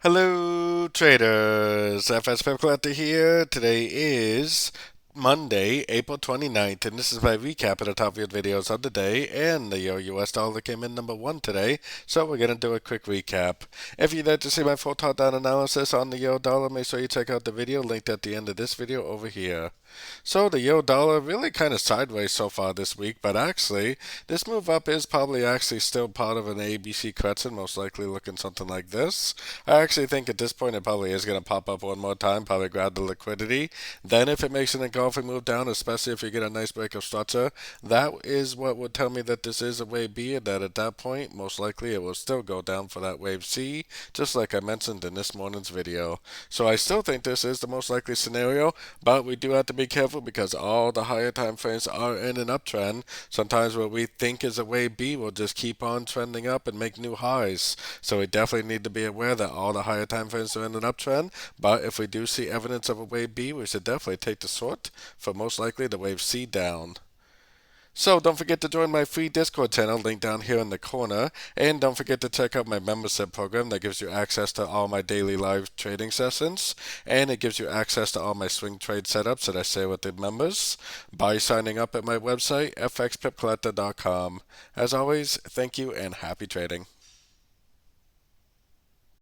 Hello, traders. FX Pip Collector here. Today is Monday, April 29th, and this is my recap of the top 5 videos of the day. And the US dollar came in number 1 today, so we're going to do a quick recap. If you'd like to see my full top down analysis on the euro dollar, make sure you check out the video linked at the end of this video over here. So the euro dollar really kind of sideways so far this week, but actually this move up is probably actually still part of an ABC correction, most likely looking something like this. I actually think at this point it probably is going to pop up one more time, probably grab the liquidity. Then if it makes an engulfing move down, especially if you get a nice break of structure, that is what would tell me that this is a wave B, and that at that point most likely it will still go down for that wave C, just like I mentioned in this morning's video. So I still think this is the most likely scenario, but we do have to be careful because all the higher time frames are in an uptrend. Sometimes what we think is a wave B will just keep on trending up and make new highs. So we definitely need to be aware that all the higher time frames are in an uptrend. But if we do see evidence of a wave B, we should definitely take the short for most likely the wave C down. So don't forget to join my free Discord channel, link down here in the corner, and don't forget to check out my membership program that gives you access to all my daily live trading sessions, and it gives you access to all my swing trade setups that I share with the members by signing up at my website, fxpipcollector.com. As always, thank you and happy trading.